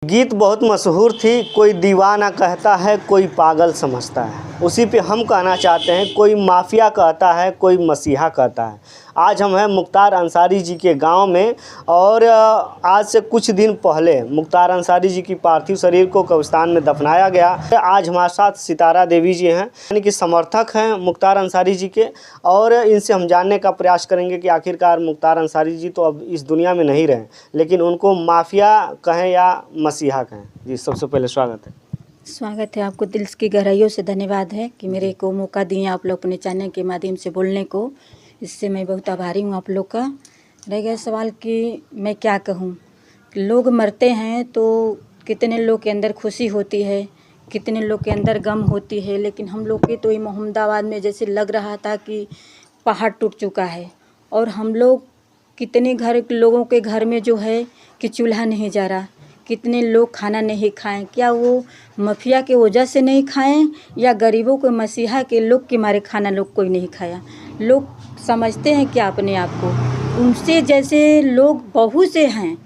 गीत बहुत मशहूर थी, कोई दीवाना कहता है, कोई पागल समझता है। उसी पे हम कहना चाहते हैं, कोई माफिया कहता है, कोई मसीहा कहता है। आज हम हैं मुख्तार अंसारी जी के गांव में और आज से कुछ दिन पहले मुख्तार अंसारी जी की पार्थिव शरीर को कब्रिस्तान में दफनाया गया। आज हमारे साथ सितारा देवी जी हैं, यानी कि समर्थक हैं मुख्तार अंसारी जी के, और इनसे हम जानने का प्रयास करेंगे कि आखिरकार मुख्तार अंसारी जी तो अब इस दुनिया में नहीं रहे, लेकिन उनको माफिया कहें या मसीहा कहें। जी सबसे पहले स्वागत है आपको, दिल की गहराइयों से धन्यवाद है कि मेरे को मौका दिए आप लोग अपने चैनल के माध्यम से बोलने को। इससे मैं बहुत आभारी हूँ आप लोग का। रह गया सवाल कि मैं क्या कहूँ, लोग मरते हैं तो कितने लोग के अंदर खुशी होती है, कितने लोग के अंदर गम होती है, लेकिन हम लोग के तो मोहम्मदाबाद में जैसे लग रहा था कि पहाड़ टूट चुका है। और हम लोग कितने लोगों के घर में जो है कि चूल्हा नहीं जा रहा, कितने लोग खाना नहीं खाएं। क्या वो माफिया के वजह से नहीं खाएं या गरीबों के मसीहा के लोग के मारे खाना लोग कोई नहीं खाया। लोग समझते हैं क्या अपने आप को, उनसे जैसे लोग बहुत से हैं,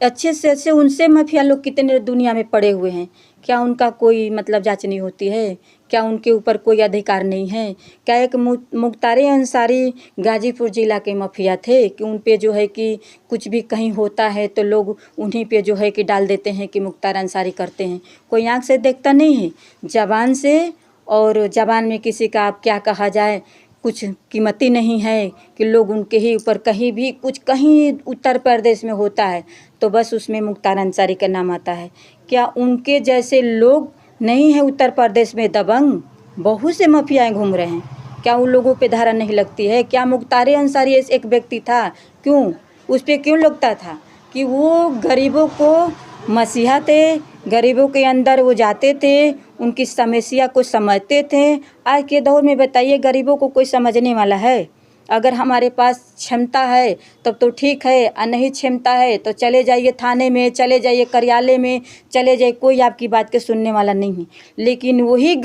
अच्छे से अच्छे उनसे माफिया लोग कितने दुनिया में पड़े हुए हैं। क्या उनका कोई जांच नहीं होती है? क्या उनके ऊपर कोई अधिकार नहीं है? क्या एक मुख्तार अंसारी गाजीपुर ज़िला के माफिया थे कि उन पे जो है कि कुछ भी कहीं होता है तो लोग उन्हीं पे जो है कि डाल देते हैं कि मुख्तार अंसारी करते हैं। कोई आँख से देखता नहीं है, ज़बान से, और ज़बान में किसी का आप क्या कहा जाए कुछ कीमती नहीं है कि लोग उनके ही ऊपर कहीं भी कुछ कहीं उत्तर प्रदेश में होता है तो बस उसमें मुख्तार अंसारी का नाम आता है। क्या उनके जैसे लोग नहीं है उत्तर प्रदेश में? दबंग बहुत से माफियाएँ घूम रहे हैं, क्या उन लोगों पे धारा नहीं लगती है? क्या मुख्तार अंसारी एक व्यक्ति था, क्यों उस पर क्यों लगता था कि वो गरीबों को मसीहा थे, गरीबों के अंदर वो जाते थे, उनकी समस्या को समझते थे। आज के दौर में बताइए गरीबों को कोई समझने वाला है? अगर हमारे पास क्षमता है तब तो ठीक है, और नहीं क्षमता है तो चले जाइए थाने में, चले जाइए कार्यालय में, चले जाइए, कोई आपकी बात के सुनने वाला नहीं है। लेकिन वही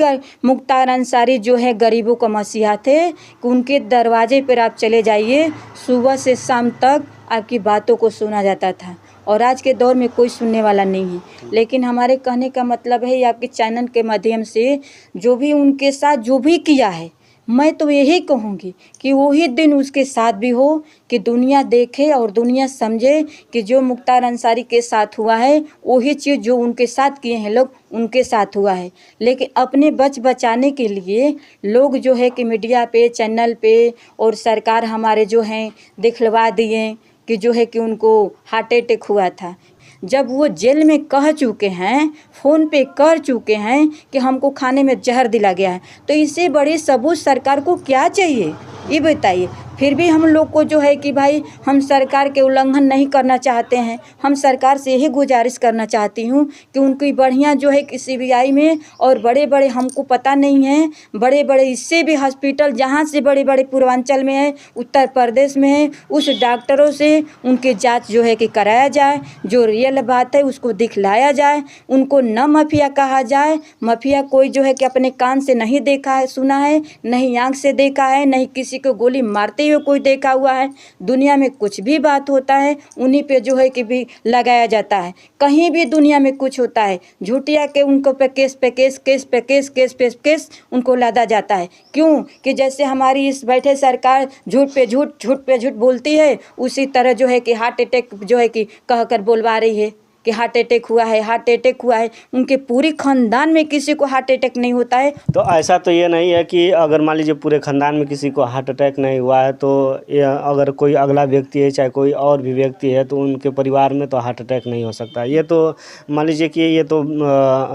मुख्तार अंसारी जो है गरीबों का मसीहा थे कि उनके दरवाजे पर आप चले जाइए, सुबह से शाम तक आपकी बातों को सुना जाता था। और आज के दौर में कोई सुनने वाला नहीं है। लेकिन हमारे कहने का मतलब है, आपके चैनल के माध्यम से जो भी उनके साथ जो भी किया है, मैं तो यही कहूँगी कि वही दिन उसके साथ भी हो, कि दुनिया देखे और दुनिया समझे कि जो मुख्तार अंसारी के साथ हुआ है वही चीज़ जो उनके साथ किए हैं लोग, उनके साथ हुआ है। लेकिन अपने बचाने के लिए लोग जो है कि मीडिया पे, चैनल पे और सरकार हमारे जो हैं दिखलवा दिए कि जो है कि उनको हार्ट अटैक हुआ था। जब वो जेल में कह चुके हैं, फ़ोन पे कर चुके हैं कि हमको खाने में जहर दिला गया है, तो इससे बड़े सबूत सरकार को क्या चाहिए ये बताइए। फिर भी हम लोग को जो है कि भाई हम सरकार के उल्लंघन नहीं करना चाहते हैं। हम सरकार से यही गुजारिश करना चाहती हूँ कि उनकी बढ़िया जो है कि CBI में और बड़े बड़े, हमको पता नहीं है, बड़े बड़े इससे भी हॉस्पिटल जहाँ से बड़े बड़े पूर्वांचल में है, उत्तर प्रदेश में है, उस डॉक्टरों से उनके जांच जो है कि कराया जाए, जो रियल बात है उसको दिखलाया जाए। उनको न माफिया कहा जाए। माफिया कोई जो है कि अपने कान से नहीं देखा है, सुना है, नहीं आँख से देखा है, नहीं किसी को गोली मारते हुए कोई देखा हुआ है। दुनिया में कुछ भी बात होता है उन्हीं पे जो है कि भी लगाया जाता है। कहीं भी दुनिया में कुछ होता है, झूठिया के उनको पे केस पे केस, केस पे केस, केस पे केस उनको लादा जाता है। क्यों कि जैसे हमारी इस बैठे सरकार झूठ पे झूठ, झूठ पे झूठ बोलती है, उसी तरह जो है कि हार्ट अटैक जो है कि कहकर बोलवा रही है कि हार्ट अटैक हुआ है, हार्ट अटैक हुआ है। उनके पूरे ख़ानदान में किसी को हार्ट अटैक नहीं होता है। तो ऐसा तो ये नहीं है कि अगर मान लीजिए पूरे ख़ानदान में किसी को हार्ट अटैक नहीं हुआ है तो अगर कोई अगला व्यक्ति है, चाहे कोई और भी व्यक्ति है, तो उनके परिवार में तो हार्ट अटैक नहीं हो सकता। ये तो मान लीजिए कि ये तो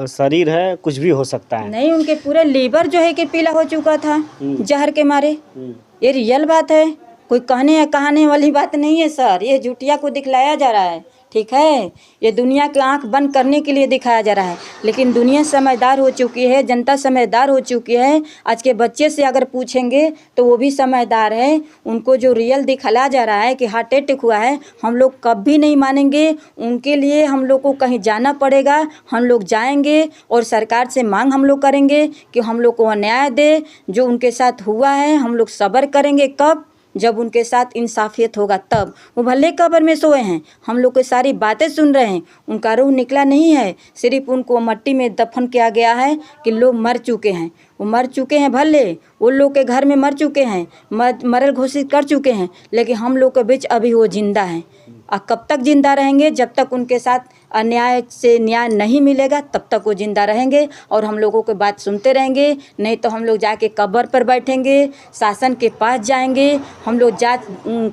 शरीर है, कुछ भी हो सकता है। नहीं, उनके पूरे लीवर जो है कि पीला हो चुका था जहर के मारे। ये रियल बात है, कोई कहने या कहाने वाली बात नहीं है सर। ये झूठिया को दिखलाया जा रहा है, ठीक है। ये दुनिया की आंख बंद करने के लिए दिखाया जा रहा है, लेकिन दुनिया समझदार हो चुकी है, जनता समझदार हो चुकी है। आज के बच्चे से अगर पूछेंगे तो वो भी समझदार है। उनको जो रियल दिखलाया जा रहा है कि हार्ट अटैक हुआ है, हम लोग कभी नहीं मानेंगे। उनके लिए हम लोग को कहीं जाना पड़ेगा, हम लोग जाएंगे और सरकार से मांग हम लोग करेंगे कि हम लोग को न्याय दे। जो उनके साथ हुआ है हम लोग सब्र करेंगे। कब? जब उनके साथ इंसाफियत होगा तब। वो भले कब्र में सोए हैं, हम लोग की सारी बातें सुन रहे हैं, उनका रूह निकला नहीं है, सिर्फ उनको मट्टी में दफन किया गया है कि लोग मर चुके हैं। वो मर चुके हैं, भले वो लोग के घर में मर चुके हैं, मरल घोषित कर चुके हैं, लेकिन हम लोग के बीच अभी वो जिंदा हैं। और कब तक जिंदा रहेंगे? जब तक उनके साथ अन्याय से न्याय नहीं मिलेगा तब तक वो जिंदा रहेंगे और हम लोगों की बात सुनते रहेंगे। नहीं तो हम लोग जाके कब्र पर बैठेंगे, शासन के पास जाएंगे, हम लोग जांच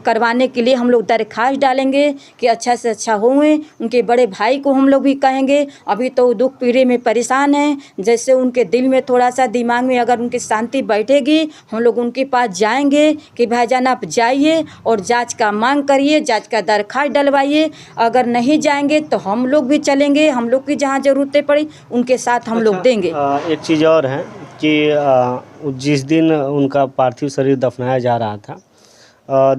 करवाने के लिए हम लोग दरख्वास्त डालेंगे कि अच्छा से अच्छा होए। उनके बड़े भाई को हम लोग भी कहेंगे, अभी तो दुख पीड़े में परेशान हैं, जैसे उनके दिल में थोड़ा सा दिमाग में अगर उनकी शांति बैठेगी, हम लोग उनके पास जाएंगे कि भाईजान आप जाइए और जांच का मांग करिए, जांच का दरख्वास्त डलवाइए। अगर नहीं जाएंगे तो हम लोग भी चलेंगे, हम लोग की जहाँ ज़रूरतें पड़ी उनके साथ हम लोग देंगे। एक चीज़ और है कि जिस दिन उनका पार्थिव शरीर दफनाया जा रहा था,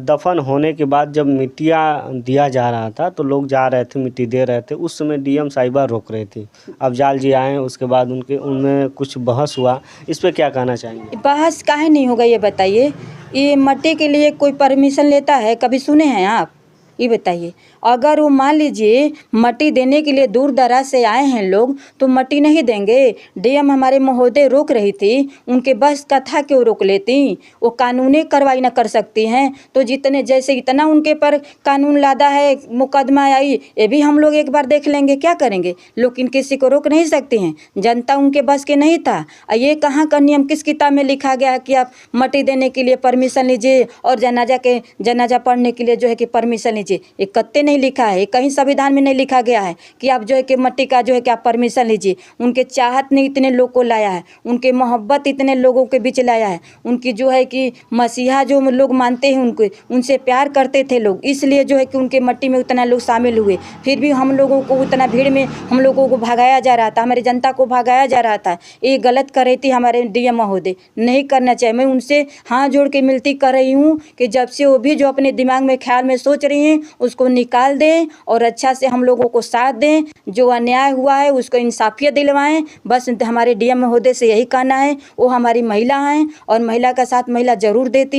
दफन होने के बाद जब मिट्टियाँ दिया जा रहा था तो लोग जा रहे थे, मिट्टी दे रहे थे। उस समय डीएम साहिबा रोक रही थी। अफजाल जी आए, उसके बाद उनमें कुछ बहस हुआ, इस पे क्या कहना चाहेंगे? बहस काहे नहीं होगा ये बताइए? ये मट्टी के लिए कोई परमिशन लेता है? कभी सुने हैं आप? ये बताइए। अगर वो मान लीजिए मट्टी देने के लिए दूर दराज से आए हैं लोग तो मट्टी नहीं देंगे? डीएम हमारे महोदय रोक रही थी, उनके बस का था कि वो रोक लेती? वो कानूनी कार्रवाई न कर सकती हैं तो जितने जैसे इतना उनके पर कानून लादा है, मुकदमा आई, ये भी हम लोग एक बार देख लेंगे, क्या करेंगे? लेकिन किसी को रोक नहीं सकते हैं, जनता उनके बस के नहीं था। ये कहाँ का नियम, किस किताब में लिखा गया है कि आप मट्टी देने के लिए परमिशन लीजिए और जनाजा पढ़ने के लिए जो है कि परमिशन लीजिए? ये कत्ते नहीं लिखा है, कहीं संविधान में नहीं लिखा गया है कि आप जो है कि मट्टी का जो है कि आप परमिशन लीजिए। उनके चाहत ने इतने लोग को लाया है, उनके मोहब्बत इतने लोगों के बीच लाया है, उनकी जो है कि मसीहा जो लोग मानते हैं उनको, उनसे प्यार करते थे लोग, इसलिए जो है कि उनके मट्टी में उतना लोग शामिल हुए। फिर भी हम लोगों को उतना भीड़ में हम लोगों को भगाया जा रहा था, हमारी जनता को भगाया जा रहा था। ये गलत कर रही थी हमारे डीएम महोदय, नहीं करना चाहिए। मैं उनसे हाथ जोड़ के मिलती कर रही हूँ कि जब से वो भी जो अपने दिमाग में ख्याल में सोच रही हैं उसको निकाल दें और अच्छा से हम लोगों को साथ दें। जो अन्याय हुआ है उसको इंसाफियत दिलवाएं। बस हमारे डीएम महोदय से यही कहना है। वो हमारी महिला हैं और महिला का साथ महिला जरूर देती